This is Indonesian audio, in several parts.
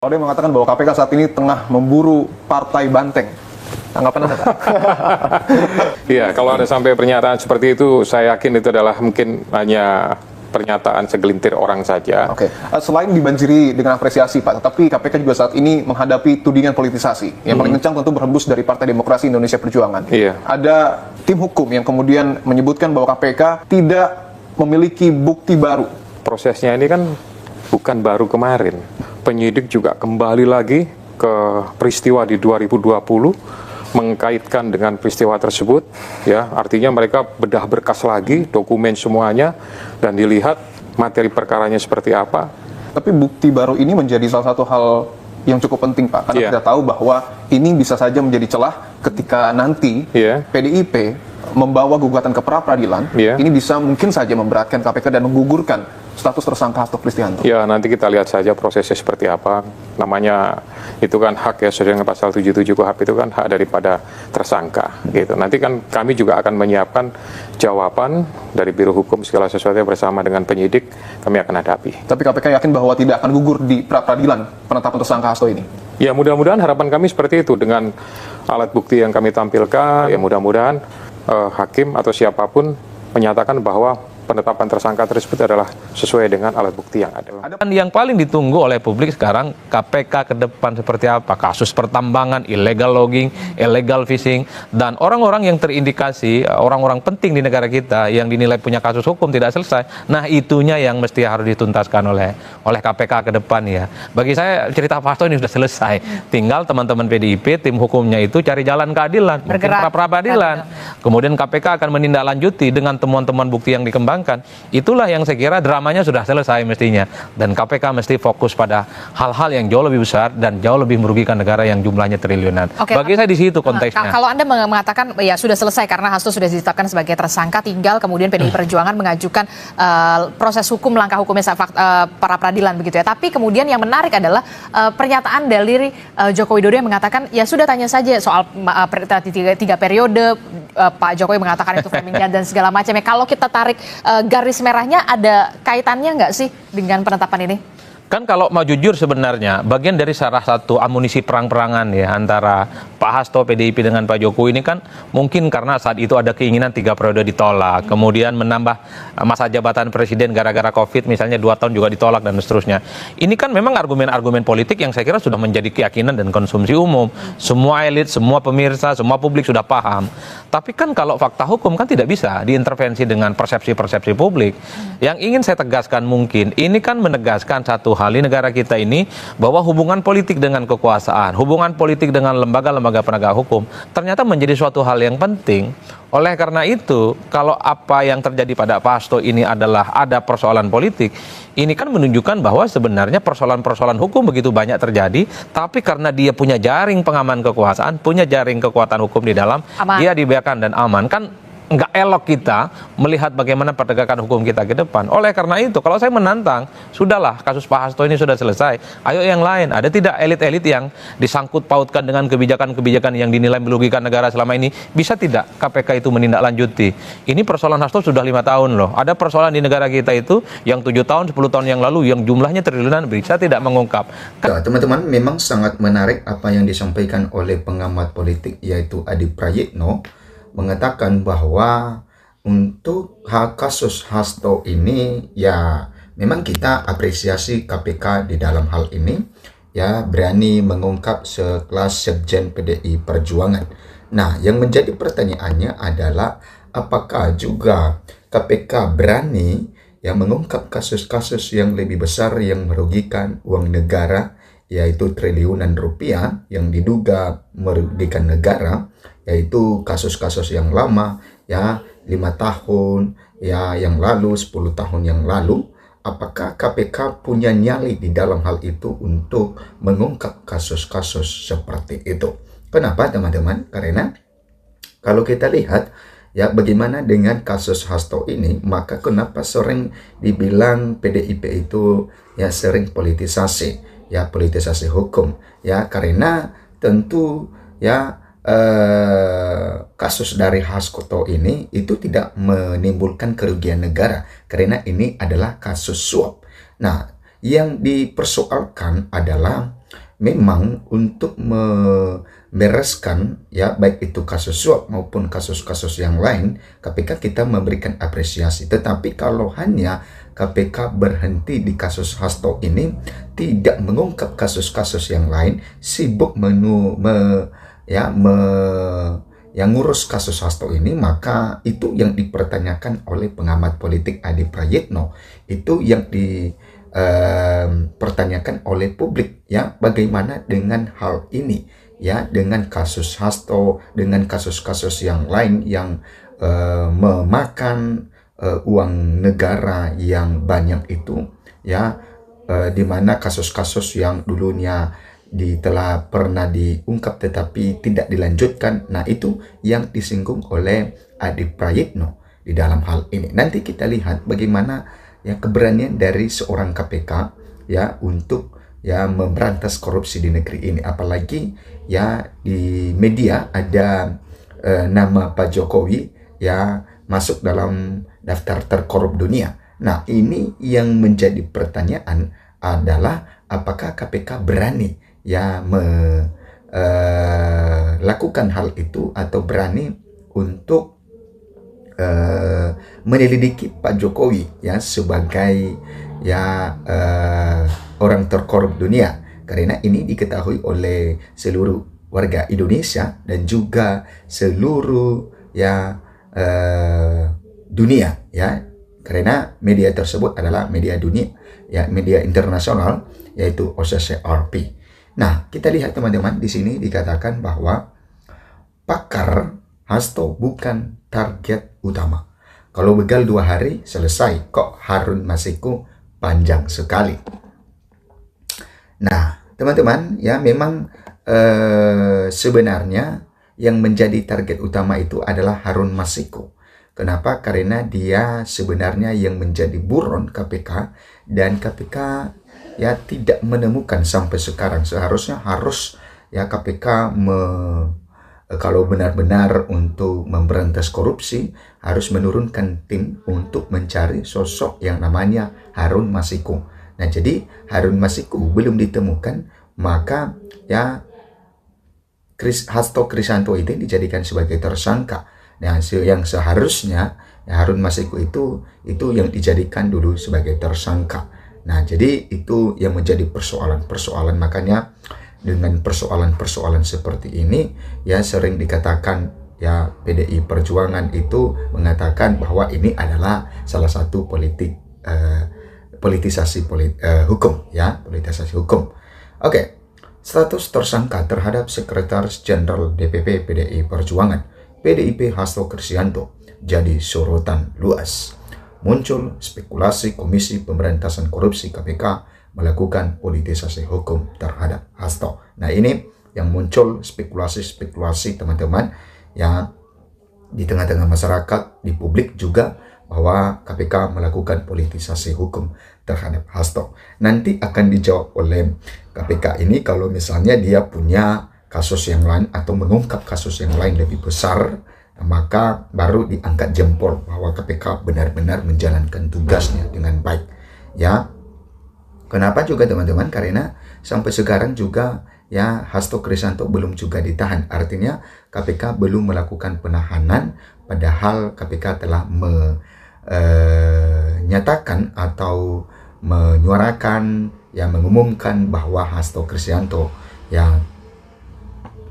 Ada yang mengatakan bahwa KPK saat ini tengah memburu partai banteng. Tanggapan Anda, Pak? Iya, kalau ada sampai pernyataan seperti itu, saya yakin itu adalah mungkin hanya pernyataan segelintir orang saja. Oke. Selain dibanjiri dengan apresiasi, Pak, tetapi KPK juga saat ini menghadapi tudingan politisasi. Yang paling kencang tentu berhembus dari Partai Demokrasi Indonesia Perjuangan. Iya. Ada tim hukum yang kemudian menyebutkan bahwa KPK tidak memiliki bukti baru. Prosesnya ini kan bukan baru kemarin. Penyidik juga kembali lagi ke peristiwa di 2020, mengkaitkan dengan peristiwa tersebut, ya, artinya mereka bedah berkas lagi, dokumen semuanya, dan dilihat materi perkaranya seperti apa. Tapi bukti baru ini menjadi salah satu hal yang cukup penting, Pak, karena Iya. kita tahu bahwa ini bisa saja menjadi celah ketika nanti Iya. PDIP membawa gugatan ke pra-peradilan. Iya. Ini bisa mungkin saja memberatkan KPK dan menggugurkan status tersangka Hasto Kristianto. Ya, nanti kita lihat saja prosesnya seperti apa. Namanya itu kan hak, ya, sesuai dengan pasal 77 KUHP itu kan hak daripada tersangka, gitu. Nanti kan kami juga akan menyiapkan jawaban dari Biro Hukum segala sesuatu bersama dengan penyidik, kami akan hadapi. Tapi KPK yakin bahwa tidak akan gugur di pra-peradilan penetapan tersangka Hasto ini. Ya, mudah-mudahan harapan kami seperti itu, dengan alat bukti yang kami tampilkan, ya mudah-mudahan hakim atau siapapun menyatakan bahwa penetapan tersangka tersebut adalah sesuai dengan alat bukti yang ada. Dan yang paling ditunggu oleh publik sekarang, KPK ke depan seperti apa? Kasus pertambangan, illegal logging, illegal fishing, dan orang-orang yang terindikasi, orang-orang penting di negara kita yang dinilai punya kasus hukum tidak selesai. Nah, itunya yang mesti harus dituntaskan oleh KPK ke depan, ya. Bagi saya cerita Hasto ini sudah selesai. Tinggal teman-teman PDIP, tim hukumnya itu cari jalan keadilan, mungkin pra-peradilan. Kemudian KPK akan menindaklanjuti dengan temuan-temuan bukti yang dikembangkan. Itulah yang saya kira dramanya sudah selesai mestinya, dan KPK mesti fokus pada hal-hal yang jauh lebih besar dan jauh lebih merugikan negara yang jumlahnya triliunan. Bagi saya di situ konteksnya. Kalau Anda mengatakan ya sudah selesai karena Hasto sudah ditetapkan sebagai tersangka, tinggal kemudian PDI Perjuangan mengajukan proses hukum, langkah hukumnya para peradilan begitu, ya. Tapi kemudian yang menarik adalah pernyataan dari Joko Widodo yang mengatakan ya sudah, tanya saja soal tiga periode. Pak Jokowi mengatakan itu framing dan segala macam. Kalau kita tarik garis merahnya, ada kaitannya nggak sih dengan penetapan ini? Kan kalau mau jujur sebenarnya bagian dari salah satu amunisi perang-perangan, ya, antara Pak Hasto PDIP dengan Pak Jokowi ini kan mungkin karena saat itu ada keinginan 3 periode ditolak, kemudian menambah masa jabatan presiden gara-gara COVID misalnya 2 tahun juga ditolak dan seterusnya. Ini kan memang argumen-argumen politik yang saya kira sudah menjadi keyakinan dan konsumsi umum. Semua elit, semua pemirsa, semua publik sudah paham. Tapi kan kalau fakta hukum kan tidak bisa diintervensi dengan persepsi-persepsi publik. Yang ingin saya tegaskan mungkin ini kan menegaskan satu hal di negara kita ini, bahwa hubungan politik dengan kekuasaan, hubungan politik dengan lembaga-lembaga penegak hukum ternyata menjadi suatu hal yang penting. Oleh karena itu, kalau apa yang terjadi pada Pak Hasto ini adalah ada persoalan politik, ini kan menunjukkan bahwa sebenarnya persoalan-persoalan hukum begitu banyak terjadi, tapi karena dia punya jaring pengaman kekuasaan, punya jaring kekuatan hukum di dalam, dia dibiarkan dan aman. Kan nggak elok kita melihat bagaimana penegakan hukum kita ke depan. Oleh karena itu, kalau saya menantang, sudahlah, kasus Pak Hasto ini sudah selesai. Ayo yang lain. Ada tidak elit-elit yang disangkut pautkan dengan kebijakan-kebijakan yang dinilai merugikan negara selama ini? Bisa tidak KPK itu menindaklanjuti? Ini persoalan Hasto sudah 5 tahun loh. Ada persoalan di negara kita itu yang 7 tahun, 10 tahun yang lalu yang jumlahnya triliunan, bisa tidak mengungkap. Teman-teman, memang sangat menarik apa yang disampaikan oleh pengamat politik yaitu Adi Prayitno, mengatakan bahwa untuk kasus Hasto ini, ya memang kita apresiasi KPK di dalam hal ini, ya, berani mengungkap sekelas Sekjen PDI Perjuangan. Nah, yang menjadi pertanyaannya adalah apakah juga KPK berani yang mengungkap kasus-kasus yang lebih besar yang merugikan uang negara, yaitu triliunan rupiah yang diduga merugikan negara, yaitu kasus-kasus yang lama, ya, 5 tahun ya yang lalu, 10 tahun yang lalu. Apakah KPK punya nyali di dalam hal itu untuk mengungkap kasus-kasus seperti itu? Kenapa, teman-teman? Karena kalau kita lihat, ya, bagaimana dengan kasus Hasto ini, maka kenapa sering dibilang PDIP itu, ya, sering politisasi, ya, politisasi hukum, ya, karena tentu, ya, kasus dari Hasto ini itu tidak menimbulkan kerugian negara karena ini adalah kasus suap. Nah, yang dipersoalkan adalah memang untuk membereskan ya baik itu kasus suap maupun kasus-kasus yang lain, KPK kita memberikan apresiasi. Tetapi kalau hanya KPK berhenti di kasus Hasto ini, tidak mengungkap kasus-kasus yang lain, sibuk yang ngurus kasus Hasto ini, maka itu yang dipertanyakan oleh pengamat politik Adi Prayitno, itu yang dipertanyakan oleh publik ya, bagaimana dengan hal ini ya, dengan kasus Hasto, dengan kasus-kasus yang lain yang memakan uang negara yang banyak itu ya, di mana kasus-kasus yang dulunya telah pernah diungkap tetapi tidak dilanjutkan. Nah, itu yang disinggung oleh Adi Prayitno di dalam hal ini. Nanti kita lihat bagaimana ya keberanian dari seorang KPK ya untuk ya memberantas korupsi di negeri ini. Apalagi ya di media ada nama Pak Jokowi ya masuk dalam daftar terkorup dunia. Nah, ini yang menjadi pertanyaan adalah apakah KPK berani ya melakukan hal itu, atau berani untuk menyelidiki Pak Jokowi ya sebagai ya orang terkorup dunia, karena ini diketahui oleh seluruh warga Indonesia dan juga seluruh ya dunia ya, karena media tersebut adalah media dunia ya, media internasional, yaitu OCCRP. Nah, kita lihat teman-teman, di sini dikatakan bahwa pakar Hasto bukan target utama. Kalau begal 2 hari selesai, kok Harun Masiku panjang sekali. Nah, teman-teman, ya memang sebenarnya yang menjadi target utama itu adalah Harun Masiku. Kenapa? Karena dia sebenarnya yang menjadi buron KPK, dan KPK ya tidak menemukan sampai sekarang. Seharusnya harus ya KPK kalau benar-benar untuk memberantas korupsi harus menurunkan tim untuk mencari sosok yang namanya Harun Masiku. Nah, jadi Harun Masiku belum ditemukan, maka ya Hasto Kristianto itu dijadikan sebagai tersangka. Nah, yang seharusnya ya Harun Masiku itu yang dijadikan dulu sebagai tersangka. Nah, jadi itu yang menjadi persoalan-persoalan. Makanya dengan persoalan-persoalan seperti ini ya sering dikatakan ya PDI Perjuangan itu mengatakan bahwa ini adalah salah satu politisasi hukum ya, politisasi hukum. Oke, status tersangka terhadap Sekretaris Jenderal DPP PDI Perjuangan PDIP Hasto Kristianto jadi sorotan luas. Muncul spekulasi Komisi Pemberantasan Korupsi KPK melakukan politisasi hukum terhadap Hasto. Nah, ini yang muncul spekulasi teman-teman ya di tengah-tengah masyarakat, di publik juga, bahwa KPK melakukan politisasi hukum terhadap Hasto. Nanti akan dijawab oleh KPK ini kalau misalnya dia punya kasus yang lain atau mengungkap kasus yang lain lebih besar, maka baru diangkat jempol bahwa KPK benar-benar menjalankan tugasnya dengan baik ya. Kenapa juga teman-teman? Karena sampai sekarang juga ya Hasto Kristianto belum juga ditahan. Artinya KPK belum melakukan penahanan, padahal KPK telah menyatakan atau menyuarakan ya, mengumumkan bahwa Hasto Kristianto ya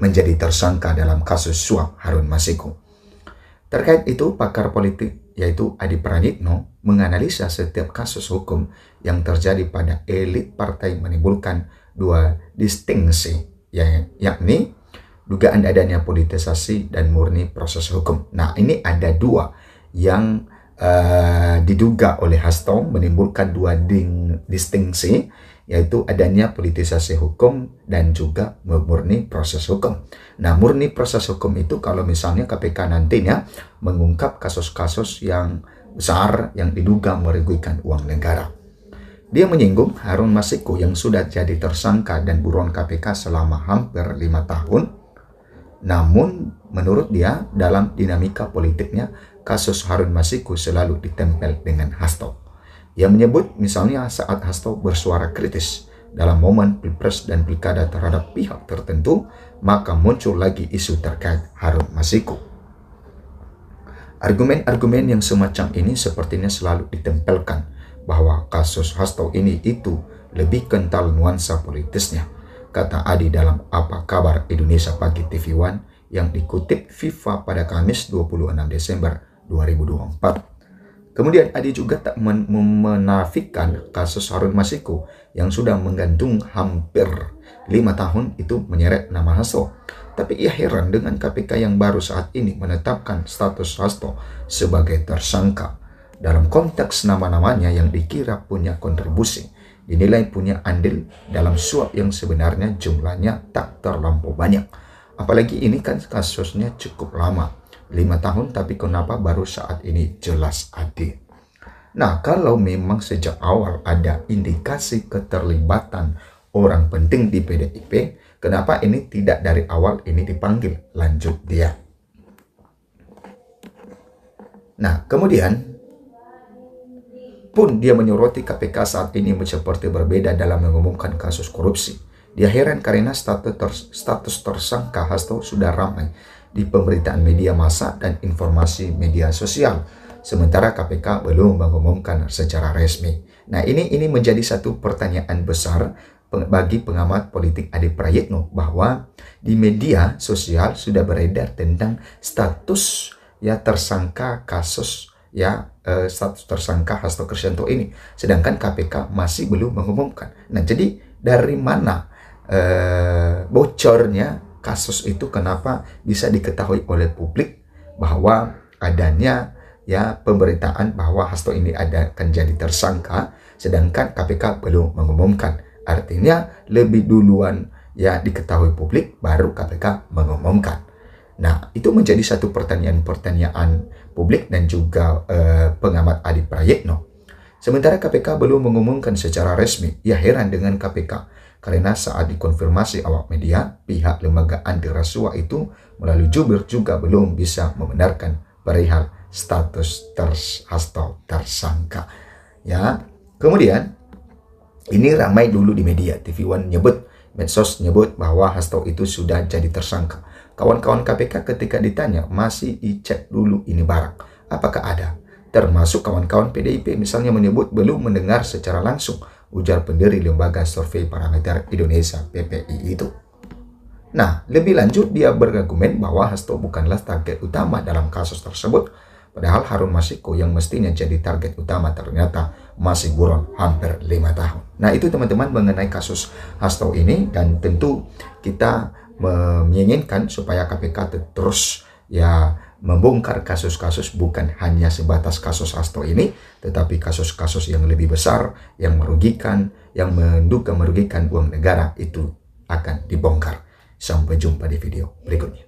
menjadi tersangka dalam kasus suap Harun Masiku. Terkait itu, pakar politik yaitu Adi Prayitno menganalisa setiap kasus hukum yang terjadi pada elit partai menimbulkan 2 distingsi, yakni dugaan adanya politisasi dan murni proses hukum. Nah, ini ada 2 yang diduga oleh Hasto menimbulkan 2 distingsi, yaitu adanya politisasi hukum dan juga murni proses hukum. Nah, murni proses hukum itu kalau misalnya KPK nantinya mengungkap kasus-kasus yang besar yang diduga merugikan uang negara. Dia menyinggung Harun Masiku yang sudah jadi tersangka dan buron KPK selama hampir 5 tahun. Namun, menurut dia, dalam dinamika politiknya, kasus Harun Masiku selalu ditempel dengan Hasto. Ia menyebut misalnya saat Hasto bersuara kritis dalam momen Pilpres dan Pilkada terhadap pihak tertentu, maka muncul lagi isu terkait Harun Masiku. Argumen-argumen yang semacam ini sepertinya selalu ditempelkan bahwa kasus Hasto ini itu lebih kental nuansa politisnya, kata Adi dalam Apa Kabar Indonesia Pagi TV One yang dikutip FIFA pada Kamis 26 Desember 2024. Kemudian Adi juga tak menafikan kasus Harun Masiku yang sudah menggantung hampir 5 tahun itu menyeret nama Hasto. Tapi ia heran dengan KPK yang baru saat ini menetapkan status Hasto sebagai tersangka. Dalam konteks nama-namanya yang dikira punya kontribusi, dinilai punya andil dalam suap yang sebenarnya jumlahnya tak terlampau banyak. Apalagi ini kan kasusnya cukup lama. 5 tahun, tapi kenapa baru saat ini jelas adil? Nah, kalau memang sejak awal ada indikasi keterlibatan orang penting di PDIP, kenapa ini tidak dari awal ini dipanggil? Lanjut dia. Nah, kemudian pun dia menyoroti KPK saat ini seperti berbeda dalam mengumumkan kasus korupsi. Dia heran karena status tersangka Hasto sudah ramai di pemberitaan media massa dan informasi media sosial, sementara KPK belum mengumumkan secara resmi. Nah, ini menjadi satu pertanyaan besar bagi pengamat politik Adi Prayitno, bahwa di media sosial sudah beredar tentang status tersangka kasus status tersangka Hasto Kristianto ini, sedangkan KPK masih belum mengumumkan. Nah, jadi dari mana bocornya kasus itu, kenapa bisa diketahui oleh publik bahwa adanya pemberitaan bahwa Hasto ini akan jadi tersangka, sedangkan KPK belum mengumumkan. Artinya lebih duluan diketahui publik, baru KPK mengumumkan. Nah, itu menjadi satu pertanyaan publik dan juga pengamat Adi Prayitno. Sementara KPK belum mengumumkan secara resmi. Ia heran dengan KPK karena saat dikonfirmasi awak media, pihak lembaga anti rasuah itu melalui jubir juga belum bisa membenarkan perihal status Hasto tersangka. Kemudian ini ramai dulu di media. TV One medsos nyebut bahwa Hasto itu sudah jadi tersangka. Kawan-kawan KPK ketika ditanya masih dicek dulu ini barang apakah ada. Termasuk kawan-kawan PDIP misalnya menyebut belum mendengar secara langsung, ujar pendiri Lembaga Survei Parameter Indonesia PPI itu. Nah, lebih lanjut dia berargumen bahwa Hasto bukanlah target utama dalam kasus tersebut, padahal Harun Masiku yang mestinya jadi target utama ternyata masih buron hampir 5 tahun. Nah, itu teman-teman mengenai kasus Hasto ini, dan tentu kita menginginkan supaya KPK terus membongkar kasus-kasus, bukan hanya sebatas kasus Hasto ini, tetapi kasus-kasus yang lebih besar, yang merugikan, yang menduga merugikan uang negara itu akan dibongkar. Sampai jumpa di video berikutnya.